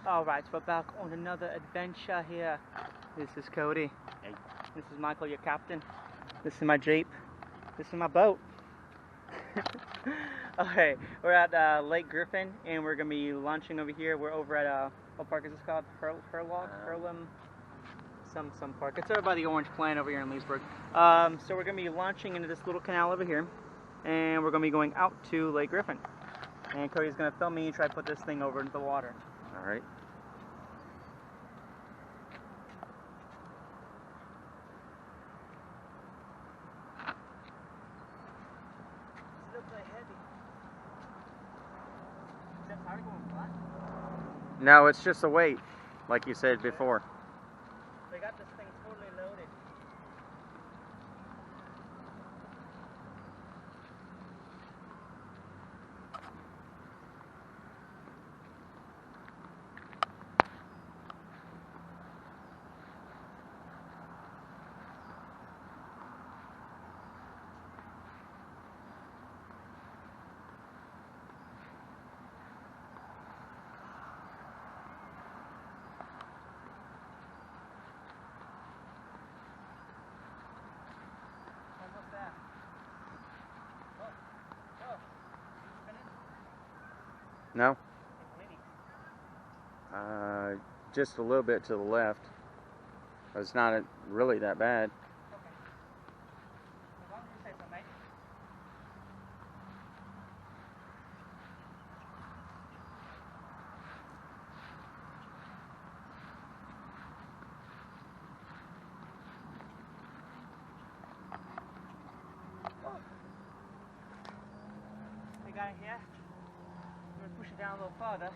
Alright, so we're back on another adventure here. This is Cody. Hey. This is Michael, your captain. This is my Jeep. This is my boat. Okay, we're at Lake Griffin, and we're going to be launching over here. We're over at, what park is this called? Hurlum? Some park. It's over by the Orange Plant over here in Leesburg. So we're going to be launching into this little canal over here, and we're going to be going out to Lake Griffin. And Cody's going to film me try to put this thing over into the water. Alright. It looks like heavy. Is that tire going flat? No, it's just a weight, like you said before. They got this thing totally loaded. Almost there. Oh, spinning? No? It's windy. Just a little bit to the left. It's not really that bad. Okay. As long as you say so, mate. The guy here, I'm going to push it down a little farther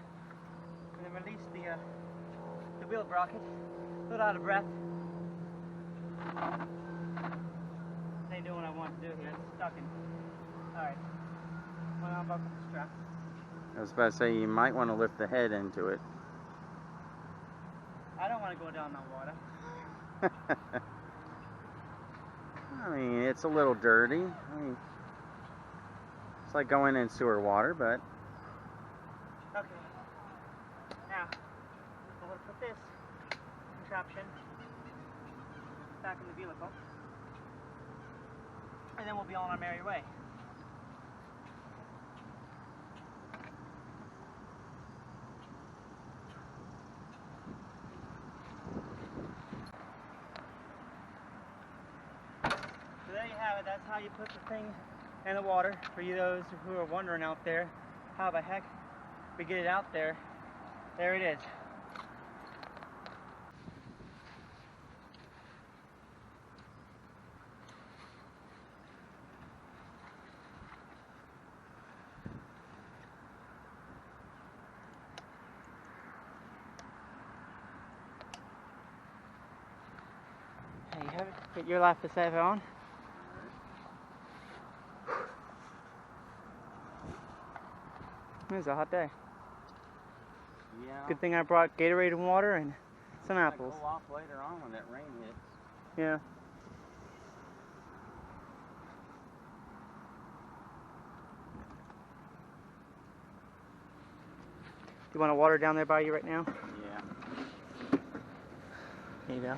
and then release the wheel bracket. A little out of breath. They knew what I wanted to do here. It's stuck in. Alright. Well, I'll buckle the strap. I was about to say, you might want to lift the head into it. I don't want to go down that water. I mean, it's a little dirty. I mean, it's like going in sewer water, but... Okay. Now, I'm going to put this contraption back in the vehicle, and then we'll be on our merry way. So there you have it. That's how you put the thing in the water. For you those who are wondering out there, how the heck we get it out there. There it is. There you have it. Get your life saver on. It was a hot day. Yeah. Good thing I brought Gatorade and water and some apples. Cool off later on when that rain hits. Yeah. You want a water down there by you right now? Yeah. There you go.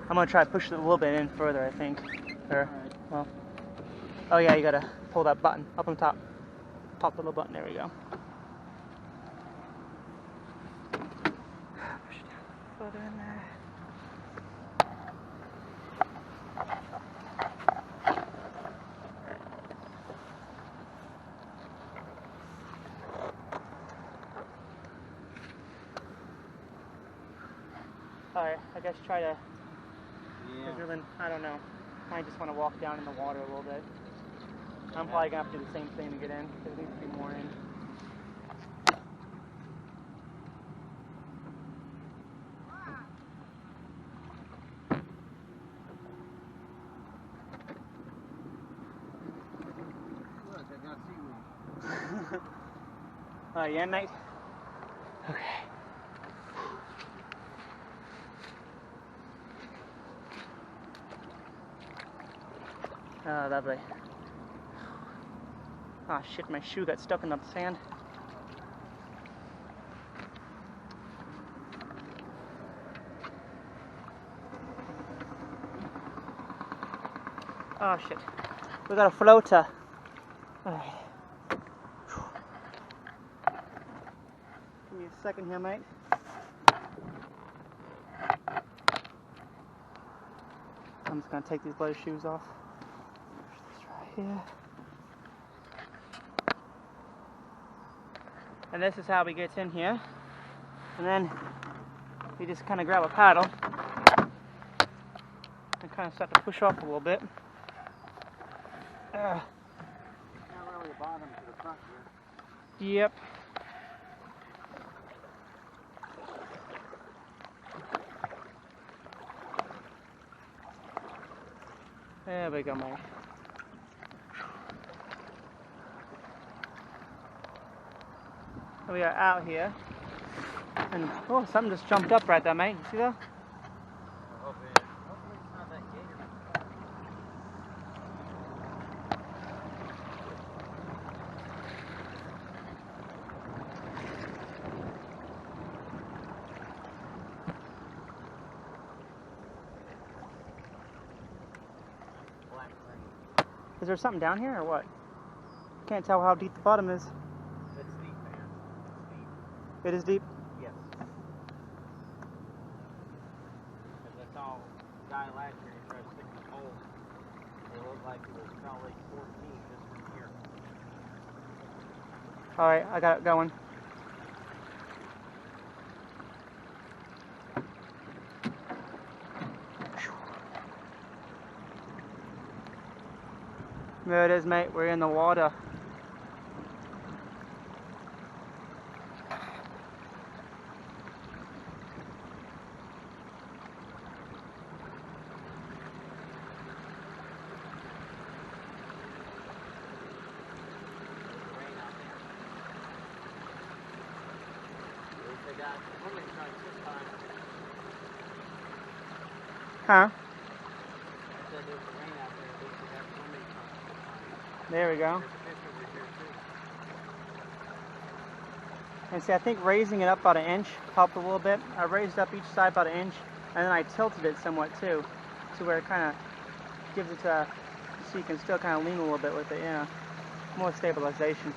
I'm gonna try to push it a little bit in further, I think. Or, Alright. well. Oh yeah, you gotta pull that button up on top. Pop the little button. There we go. Push it down further in there. Alright, I guess try to, Yeah. I don't know. I just want to walk down in the water a little bit. I'm probably going to have to do the same thing to get in, because there needs to be more in. Look, I got seaweed. Oh, yeah, mate? Okay. Oh, lovely. Ah, shit, my shoe got stuck in the sand. Oh shit. We got a floater. Alright. Give me a second here, mate. I'm just gonna take these leather shoes off. This right here. And this is how we get in here. And then we just kind of grab a paddle and kind of start to push off a little bit. Not really the bottom to the front here. Yep. There we go, mate. We are out here, and oh, something just jumped up right there, mate. You see that? Hopefully it's not that gator. Is there something down here or what? Can't tell how deep the bottom is. It's deep, man. It's deep. It is deep? Yes. Because I saw a guy last year who tried to stick the hole. It looked like it was probably 14 just from here. Alright, I got it going. There it is, mate. We're in the water. Huh? There we go. And see, I think raising it up about an inch helped a little bit. I raised up each side about an inch, and then I tilted it somewhat too, to where it kind of gives it a, so you can still kind of lean a little bit with it, yeah. More stabilization.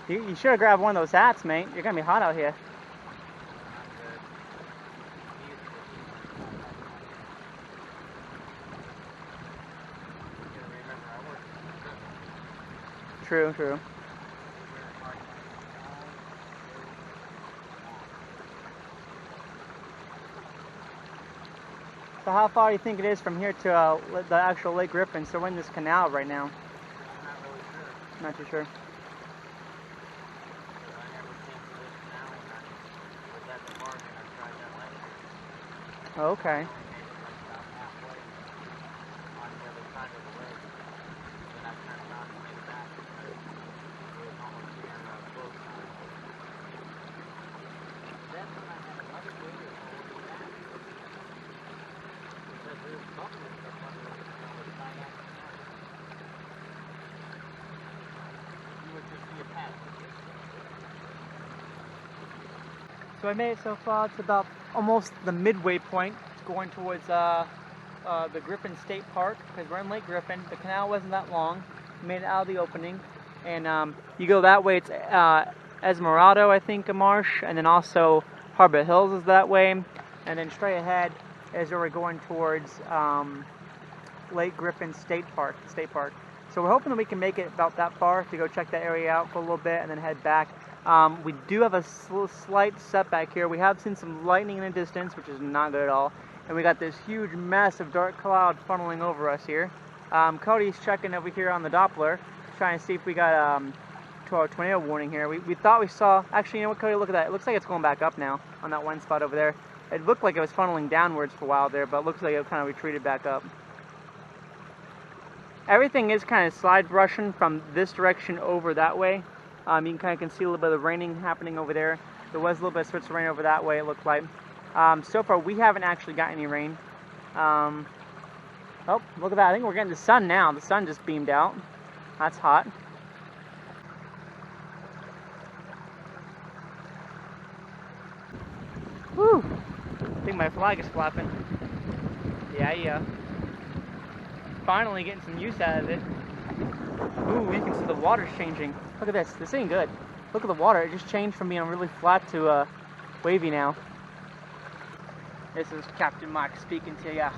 You should have grabbed one of those hats, mate. You're gonna be hot out here. True, true. So how far do you think it is from here to the actual Lake Griffin? So we're in this canal right now. I'm not really sure. Not too sure. I never came to this canal when I was at the park and I tried that last year. Oh, okay. I only made it like about halfway on the other side of the lake. Then I turned around and made it back because it was almost near close time. Then when I had another gator over that, because there's something that's up under the kayak. You would just see a patch. So I made it so far. It's about almost the midway point, going towards the Griffin State Park, because we're in Lake Griffin. The canal wasn't that long. We made it out of the opening, and you go that way. It's Esmeralda, I think, a marsh, and then also Harbor Hills is that way, and then straight ahead is where we're going towards Lake Griffin State Park. So we're hoping that we can make it about that far to go check that area out for a little bit and then head back. We do have a slight setback here. We have seen some lightning in the distance, which is not good at all. And we got this huge, massive dark cloud funneling over us here. Cody's checking over here on the Doppler, trying to see if we got a tornado warning here. We thought we saw, actually, you know what, Cody, look at that. It looks like it's going back up now on that one spot over there. It looked like it was funneling downwards for a while there, but it looks like it kind of retreated back up. Everything is kind of slide brushing from this direction over that way. You can kind of see a little bit of raining happening over there. There was a little bit of spurts of rain over that way, it looked like. So far, we haven't actually got any rain. Oh, look at that. I think we're getting the sun now. The sun just beamed out. That's hot. Whew. think my flag is flapping. Yeah. Finally getting some use out of it. Ooh, you can see the water's changing. Look at this. This ain't good. Look at the water. It just changed from being really flat to wavy now. This is Captain Mark speaking to ya.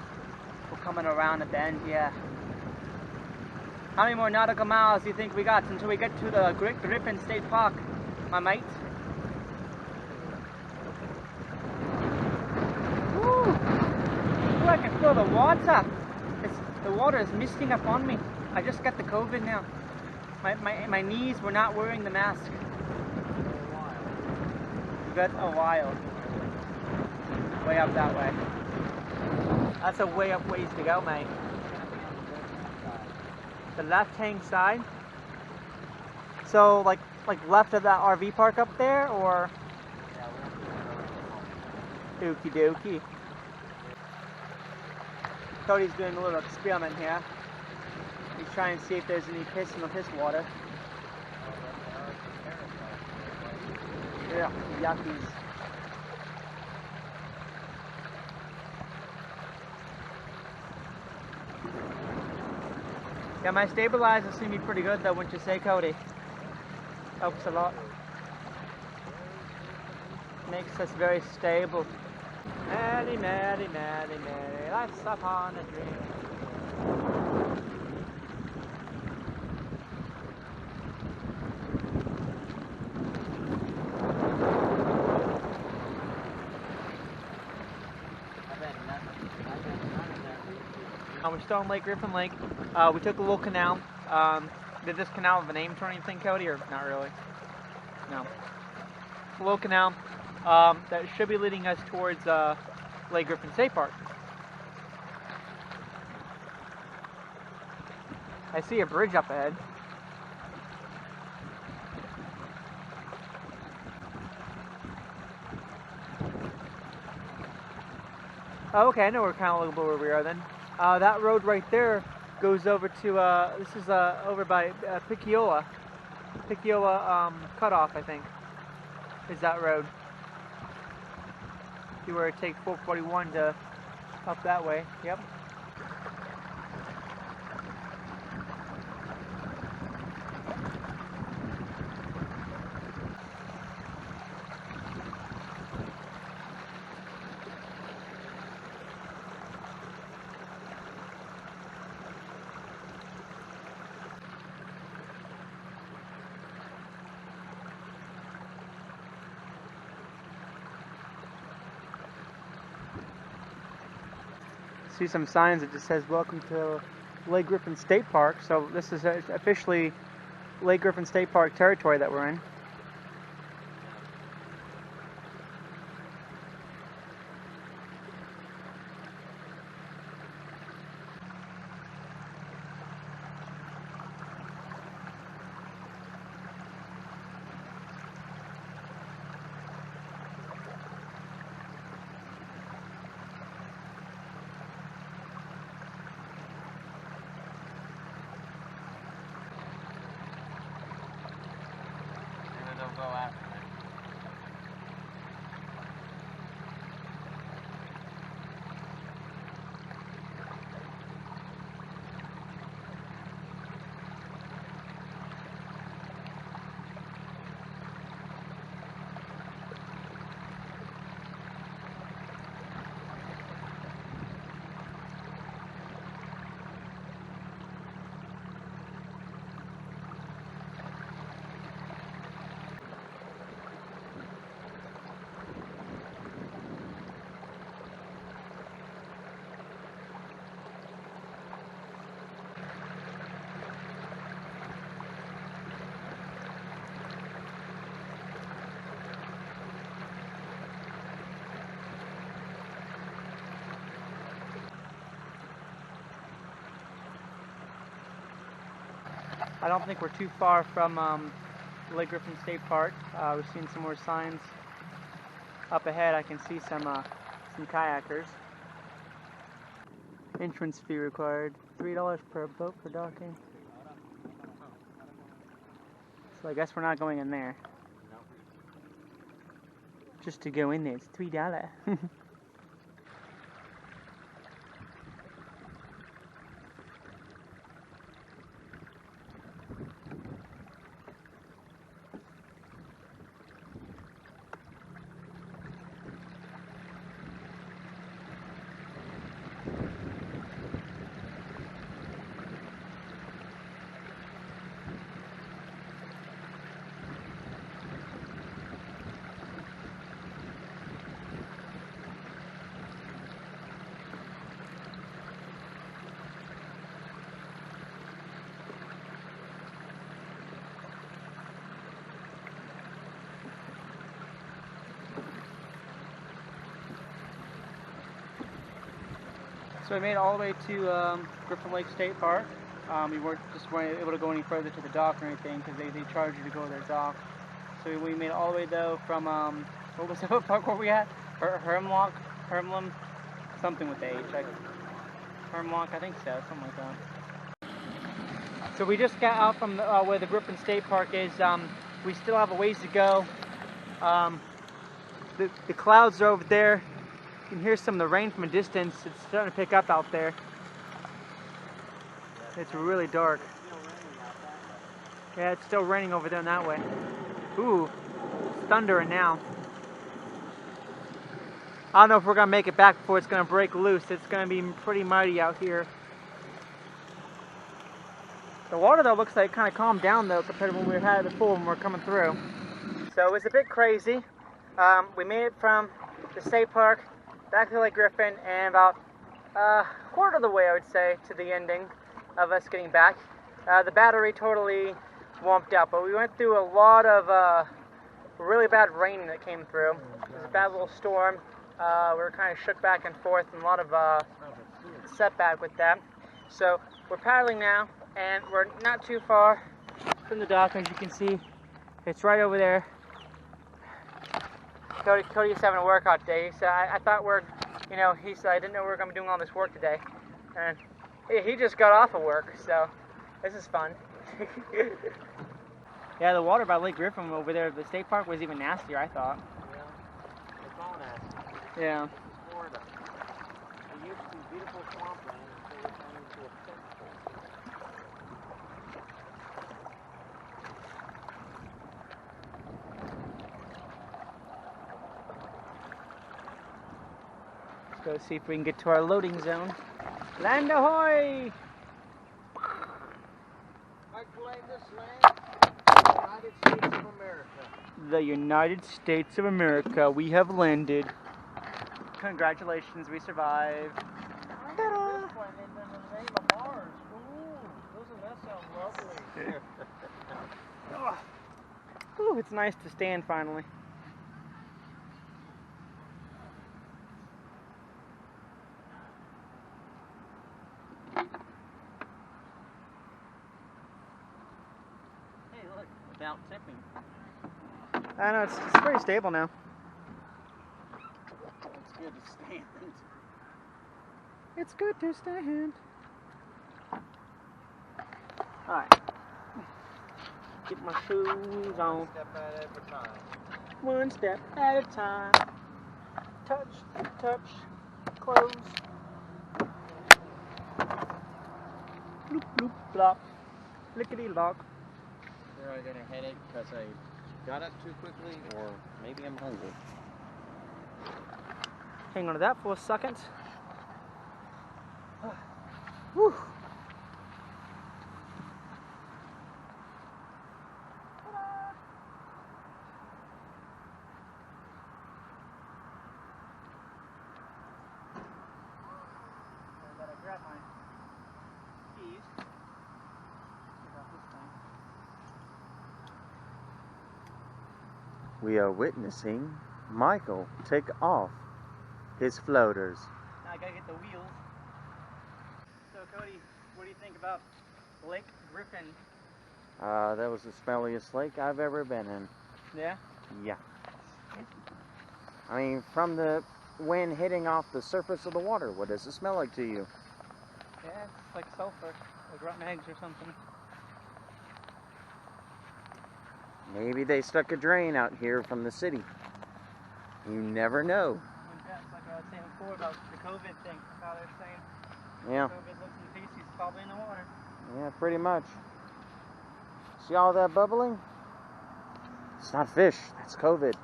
We're coming around the bend here. How many more nautical miles do you think we got until we get to the Griffin State Park, my mate? Woo! Ooh, I can feel the water. The water is misting up on me. I just got the COVID now. My knees were not wearing the mask. You got a while. Way up that way. That's a way up ways to go, mate. The left-hand side. So like left of that RV park up there, or? Okie dokie. Cody's doing a little experiment here. He's trying to see if there's any piss in the piss water. Yeah, yuckies. Yeah, my stabilizer seems to be pretty good though, wouldn't you say, Cody? Helps a lot. Makes us very stable. Merry, merry, merry, merry, life's upon a dream. We're still on Lake Griffin Lake. We took a little canal. Did this canal have a name to anything, Cody, or not really? No. A little canal that should be leading us towards Lake Griffin State Park. I see a bridge up ahead. Oh, okay, I know we're kind of looking where we are then. That road right there goes over to, this is over by Picchiola cutoff, I think, is that road. If you were to take 441 to up that way, yep. See some signs that just says welcome to Lake Griffin State Park. So this is officially Lake Griffin State Park territory that we're in. Go after it. I don't think we're too far from Lake Griffin State Park. We've seen some more signs up ahead. I can see some kayakers. Entrance fee required. $3 per boat for docking. So I guess we're not going in there. Just to go in there, it's $3. So we made it all the way to Griffin Lake State Park. We weren't able to go any further to the dock or anything because they charge you to go to their dock. So we made it all the way though from what was the park where we at? Hermlock, something with the H. Hermlock, I think so, something like that. So we just got out from where the Griffin State Park is. We still have a ways to go. The clouds are over there. You can hear some of the rain from a distance. It's starting to pick up out there. It's really dark. Yeah, it's still raining over there in that way. Ooh, it's thundering now. I don't know if we're going to make it back before it's going to break loose. It's going to be pretty mighty out here. The water though looks like it kind of calmed down though compared to when we had it before when we were coming through. So it was a bit crazy. We made it from the state park back to Lake Griffin and about a quarter of the way, I would say, to the ending of us getting back. The battery totally womped out, but we went through a lot of really bad rain that came through. It was a bad little storm. We were kind of shook back and forth and a lot of setback with that. So we're paddling now and we're not too far from the dock, as you can see. It's right over there. Cody's having a workout day. He said, I thought he said, I didn't know we were going to be doing all this work today. And he just got off of work, so this is fun. Yeah, the water by Lake Griffin over there at the state park was even nastier, I thought. Yeah, it's all nasty. Yeah. It's Florida. It used to be beautiful swampland until it turned into a cesspool. Let's go see if we can get to our loading zone. Land ahoy! I claim this land, United States of America. The United States of America. We have landed. Congratulations, we survived. Ta-da! This one in the name of Mars. Ooh, doesn't that sound lovely? Ooh, it's nice to stand finally. Hey, look, without tipping. I know, it's pretty stable now. It's good to stand. It's good to stand. Alright. Get my shoes on. Step at a time. One step at a time. Touch, touch, close. Bloop, bloop, blop. Lickety lock. Either I got a headache because I got up too quickly, or maybe I'm hungry. Hang on to that for a second. Whew. I gotta grab my keys. We are witnessing Michael take off his floaters. Now I gotta get the wheels. So Cody, what do you think about Lake Griffin? That was the smelliest lake I've ever been in. Yeah? Yeah. I mean, from the wind hitting off the surface of the water, what does it smell like to you? Yeah, it's like sulfur, like rotten eggs or something. Maybe they stuck a drain out here from the city. You never know. That's like I was saying before about the COVID thing, how they're saying Yeah. COVID looks in the feces, probably in the water. Yeah, pretty much. See all that bubbling? It's not fish, that's COVID.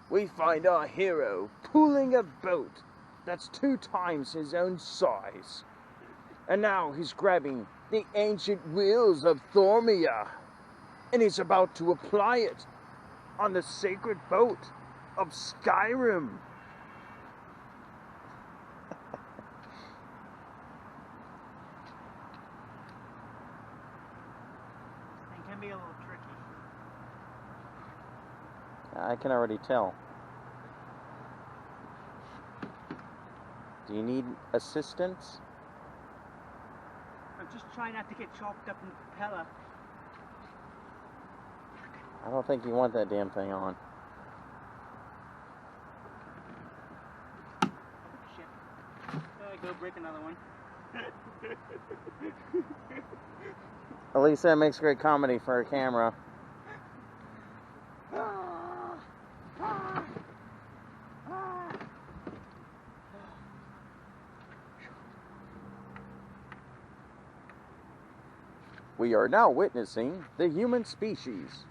We find our hero pulling a boat that's 2 times his own size. And now he's grabbing the ancient wheels of Thormia, and he's about to apply it on the sacred boat of Skyrim. It can be a little tricky. I can already tell. Do you need assistance? I'm just trying not to get chalked up in the propeller. I don't think you want that damn thing on. Shit. There I go, break another one. At least that makes great comedy for a camera. We are now witnessing the human species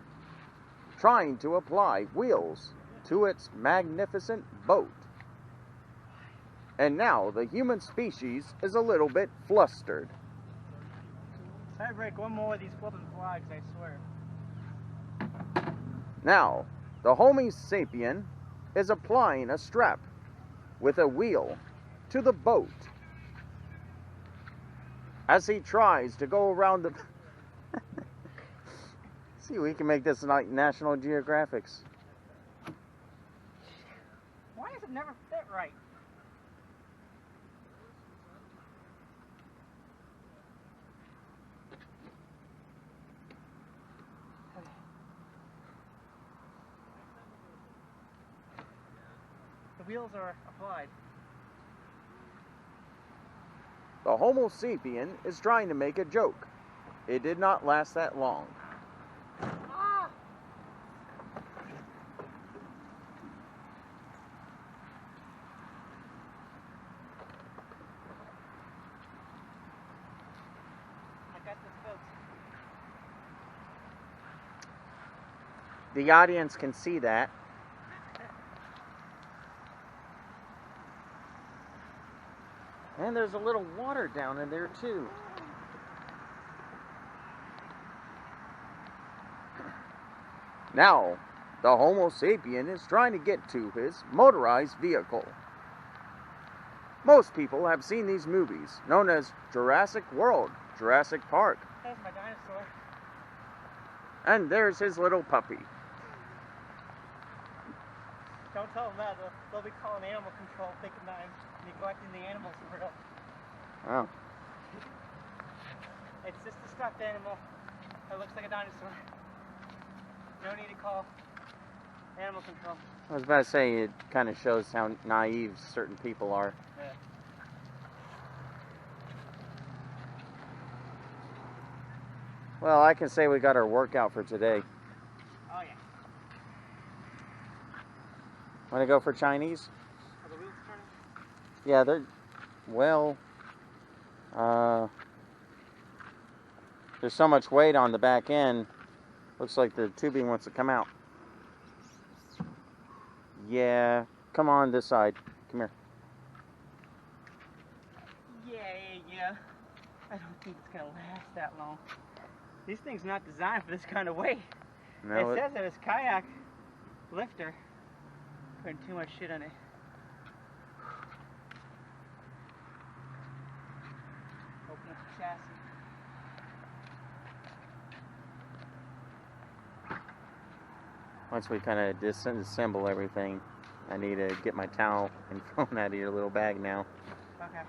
trying to apply wheels to its magnificent boat. And now the human species is a little bit flustered. If I break one more of these flipping flags, I swear. Now, the Homo sapien is applying a strap with a wheel to the boat as he tries to go around the... See, we can make this like National Geographics. Why does it never fit right? The wheels are applied. The Homo sapien is trying to make a joke. It did not last that long. Ah! I got this, folks. The audience can see that. And there's a little water down in there too. Now, the Homo sapien is trying to get to his motorized vehicle. Most people have seen these movies, known as Jurassic World, Jurassic Park. There's my dinosaur. And there's his little puppy. Don't tell them that. They'll be calling animal control thinking that I'm neglecting the animals for real. Oh. It's just a stuffed animal that looks like a dinosaur. No need to call animal control. I was about to say, it kind of shows how naive certain people are. Yeah. Well, I can say we got our workout for today. Oh yeah. Want to go for Chinese? Are the wheels turning? Yeah, they're... Well... there's so much weight on the back end. Looks like the tubing wants to come out. Yeah, come on this side. Come here. Yeah. I don't think it's gonna last that long. These things are not designed for this kind of weight. No, It says that it's kayak lifter. Putting too much shit on it. Open up the chassis. once we kind of disassemble everything, I need to get my towel and phone out of your little bag now. Okay.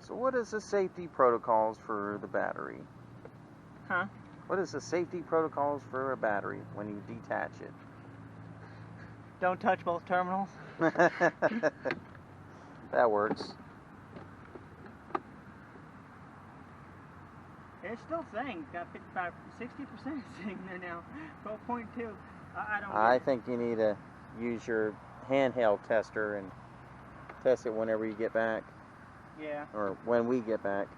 So what is the safety protocols for the battery? Huh? What is the safety protocols for a battery when you detach it? Don't touch both terminals. That works. It's still saying got 55, 60% sitting there now. 12.2. I don't. I think you need to use your handheld tester and test it whenever you get back, Yeah. or when we get back.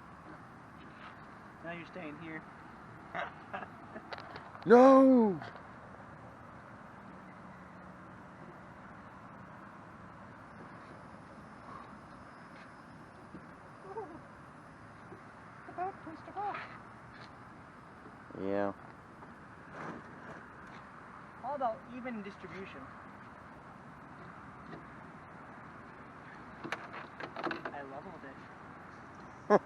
Now you're staying here. No! Yeah. All about even distribution. I leveled it.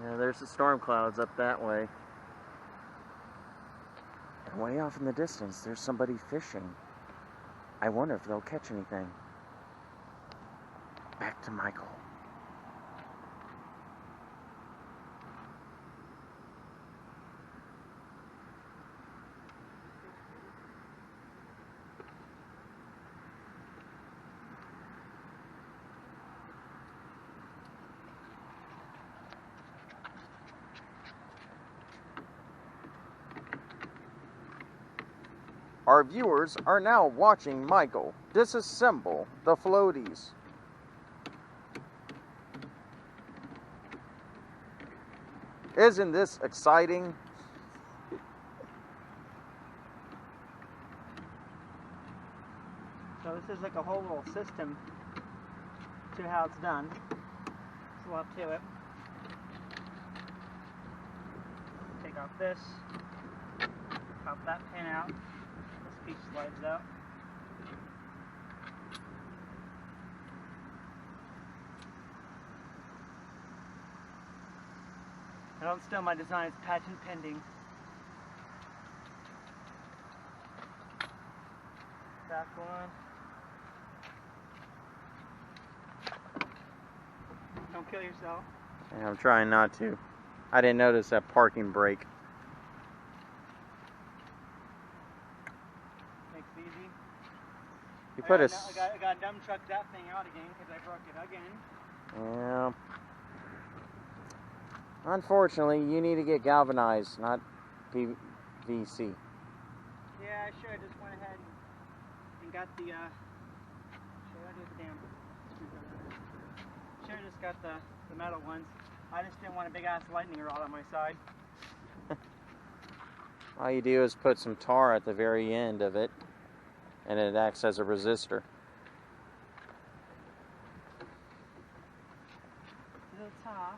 Yeah, there's the storm clouds up that way. And way off in the distance, there's somebody fishing. I wonder if they'll catch anything. Back to Michael. Our viewers are now watching Michael disassemble the floaties. Isn't this exciting? So this is like a whole little system to how it's done. There's a lot to it. Take off this, pop that pin out. This piece slides out. I don't steal my design, it's patent pending. Back one. Don't kill yourself. Yeah, I'm trying not to. I didn't notice that parking brake. Makes it easy. You put a... I got dumb truck that thing out again because I broke it again. Yeah. Unfortunately, you need to get galvanized, not PVC. Yeah, I should have just went ahead and got the, should I do the damn screwdriver? Should have just got the metal ones. I just didn't want a big ass lightning rod on my side. All you do is put some tar at the very end of it, and it acts as a resistor. Little tar.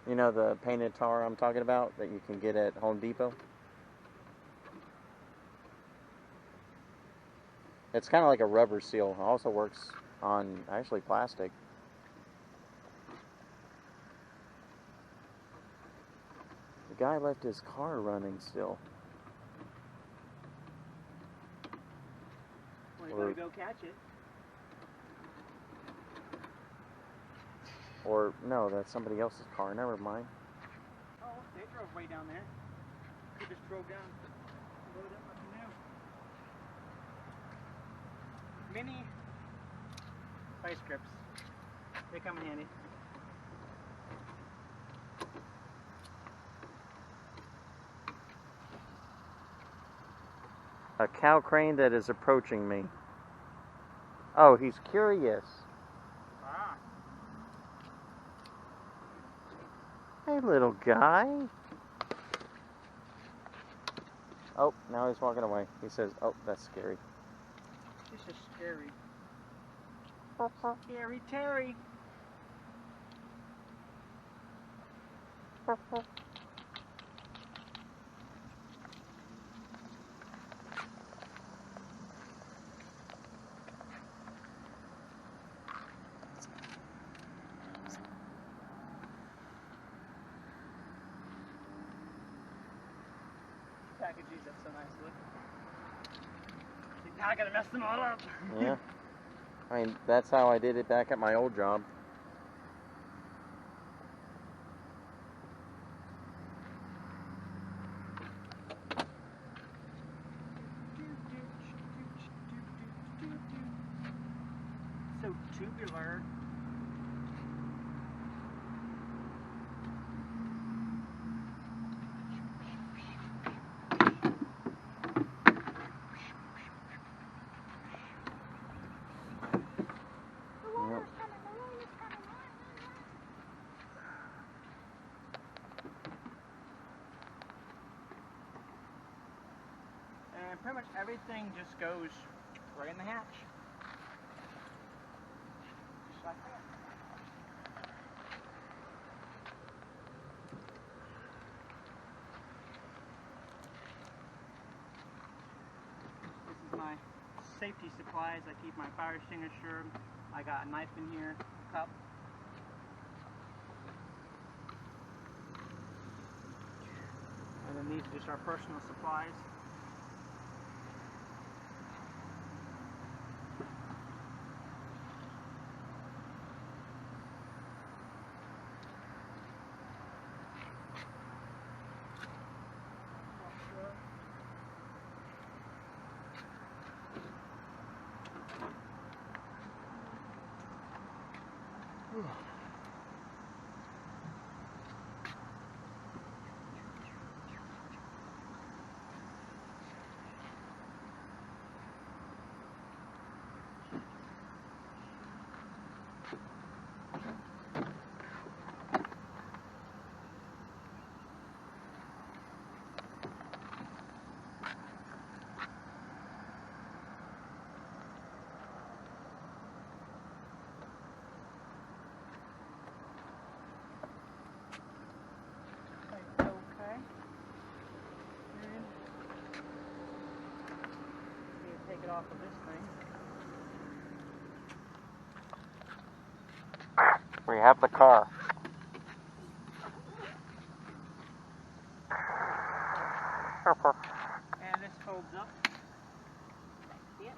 You know the painted tar I'm talking about that you can get at Home Depot? It's kind of like a rubber seal. It also works on actually plastic. The guy left his car running still. Well, you better go catch it. Or, no, that's somebody else's car. Never mind. Oh, they drove way down there. They just drove down. Loaded up my Canoe. Mini vice grips. They come in handy. A cow crane that is approaching me. Oh, he's curious. Ah. Hey, little guy. Oh, now he's walking away. He says, oh, that's scary. This is scary. Scary Terry. Package these up so nicely. You're not gonna mess them all up. Yeah. I mean, that's how I did it back at my old job. So tubular. Yep. And pretty much everything just goes right in the hatch. Just like that. safety supplies. I keep my fire extinguisher. I got a knife in here, a cup. And then these are just our personal supplies. Take it off of this thing. We have the car. And this folds up. See it?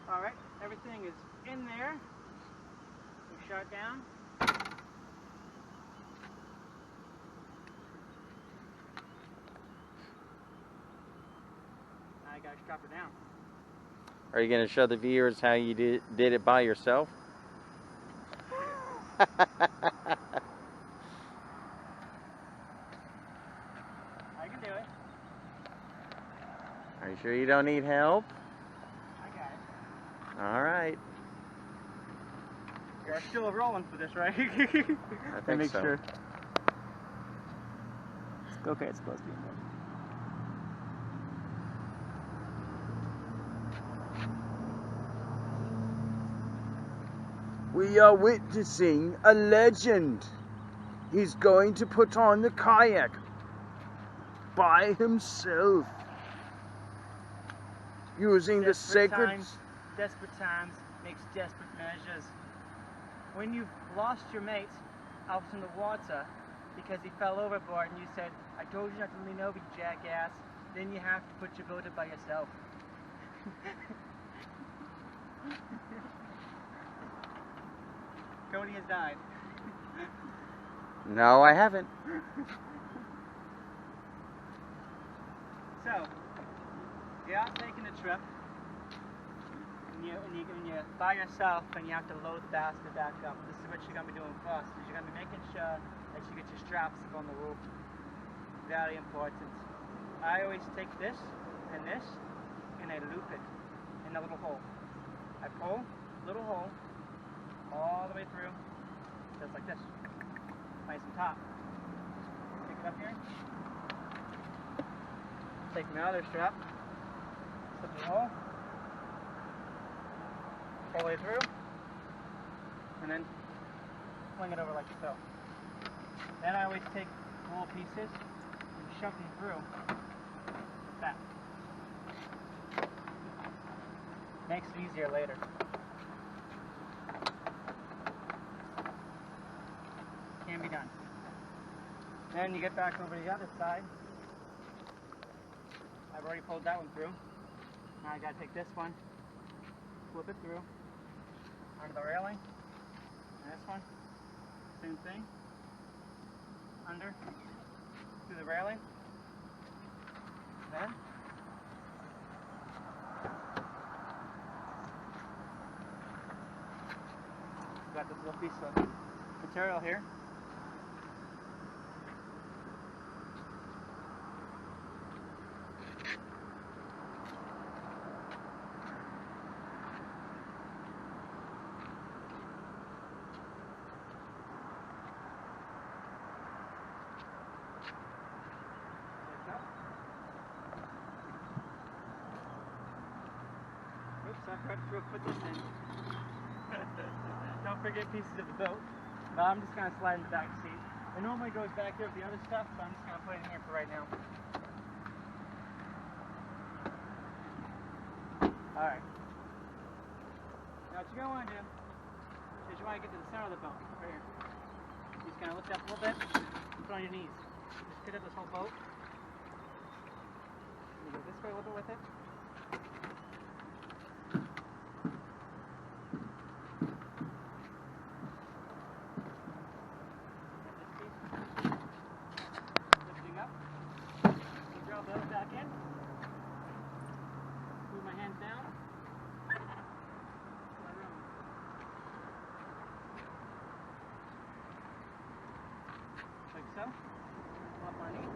Alright, everything is in there. We shut down. Now I gotta strap her down. Are you going to show the viewers how you did it by yourself? I can do it. Are you sure you don't need help? I got it. All right. You're still rolling for this, right? I think make so. Sure. Okay, it's supposed to be in there. We are witnessing a legend. He's going to put on the kayak by himself, using the sacred... Desperate times makes desperate measures. When you've lost your mate out in the water because he fell overboard and you said, "I told you not to lean over, you jackass," then you have to put your boat in by yourself. Cody has died. No, I haven't. So, you're out taking a trip, and you're by yourself, and you have to load the basket back up. This is what you're going to be doing first. Is you're going to be making sure that you get your straps up on the roof. Very important. I always take this, and I loop it in a little hole. I pull, little hole, all the way through, just like this. Nice and top. Pick it up here. Take my other strap, slip the hole, all the way through, and then fling it over like so. Then I always take little pieces and shove them through like that. Makes it easier later. Can be done. Then you get back over to the other side. I've already pulled that one through. Now I gotta take this one, flip it through, under the railing, and this one, same thing, under, through the railing, then, got this little piece of material here. put this in. Don't forget pieces of the boat. But I'm just gonna slide in the back seat. It normally goes back there with the other stuff, but I'm just gonna put it in here for right now. Alright. Now what you're gonna wanna do is you wanna get to the center of the boat, right here. You're just gonna lift up a little bit, put on your knees. Just pick up this whole boat. You go this way a little bit with it. Lifting up. Draw the other back in. Move my hands down. Like so. Up my knee.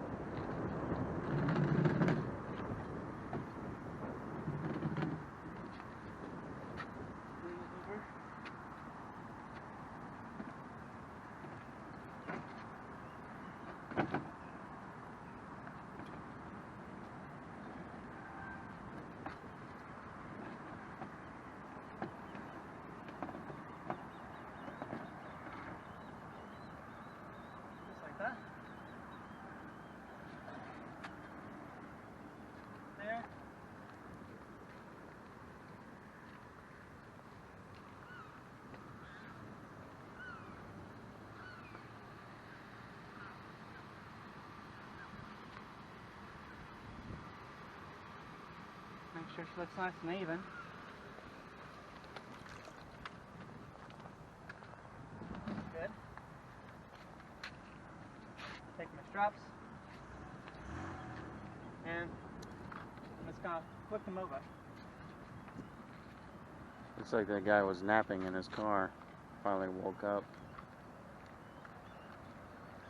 Bring it over. Just like that. There. Make sure she looks nice and even. Good. Take my straps. And I'm just gonna flip them over. Looks like that guy was napping in his car. Finally woke up.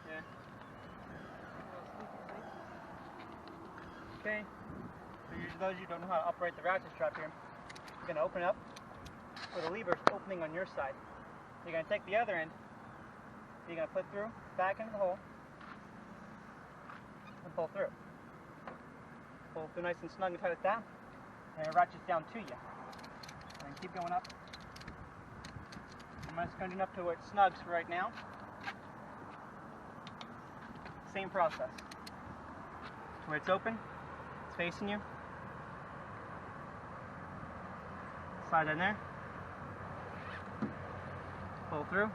Yeah. Okay. So usually those of you who don't know how to operate the ratchet strap here, you're going to open up with a lever opening on your side. You're going to take the other end, you're going to put through, back into the hole, and pull through. Pull through nice and snug and tight it down, and it ratchets down to you. And then keep going up. I'm just going to do enough to where it snugs for right now. Same process. To where it's open, it's facing you. Slide in there. Pull through.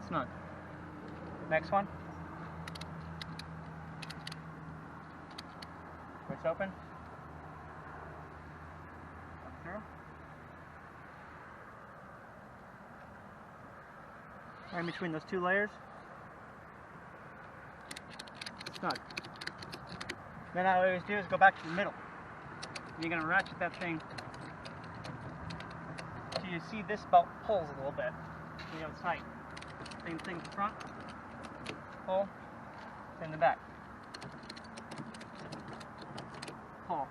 Snug. Next one. Where it's open. Up through. Right in between those two layers. Snug. Then all I always do is go back to the middle. And you're going to ratchet that thing so you see this belt pulls a little bit. You know it's tight. Same thing in the front. Pull. In the back. Pull.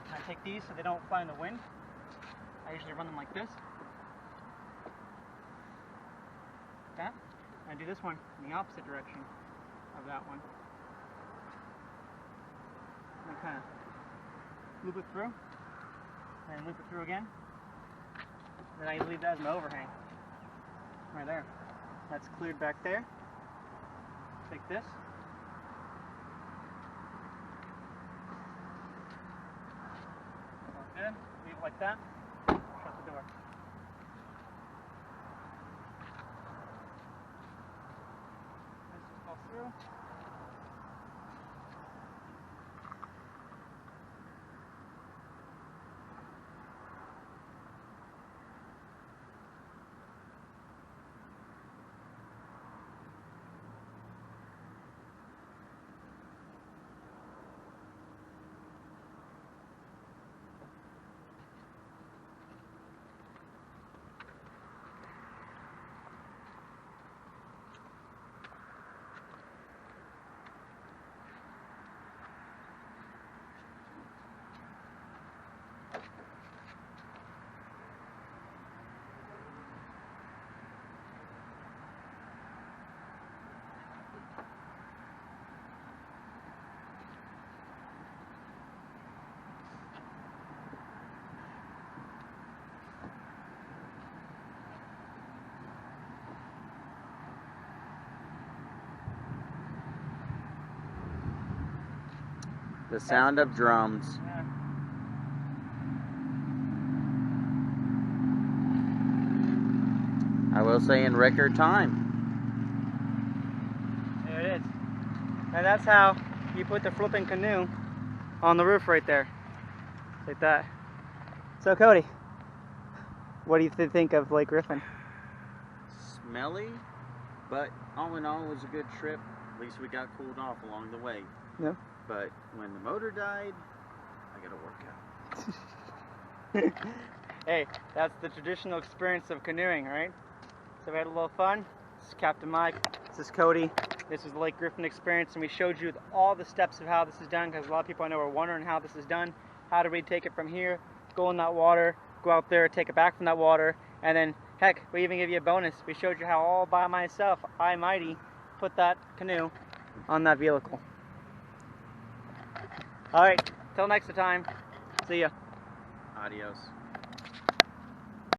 And I take these so they don't fly in the wind. I usually run them like this. That. And I do this one in the opposite direction of that one. And I kind of loop it through, and loop it through again. Then I leave that as my overhang. Right there. That's cleared back there. Take this. Good. Leave it like that. Shut the door. This just falls through. The sound of drums. Yeah. I will say in record time. There it is. And that's how you put the flipping canoe on the roof right there. Like that. So Cody, what do you think of Lake Griffin? Smelly, but all in all, it was a good trip. At least we got cooled off along the way. Yeah. But when the motor died, I got to work out. Hey, that's the traditional experience of canoeing, right? So we had a little fun. This is Captain Mike. This is Cody. This is the Lake Griffin experience, and we showed you all the steps of how this is done, because a lot of people I know are wondering how this is done. How do we take it from here, go in that water, go out there, take it back from that water, and then, heck, we even give you a bonus. We showed you how all by myself, I mighty, put that canoe on that vehicle. Alright, till next time, see ya. Adios.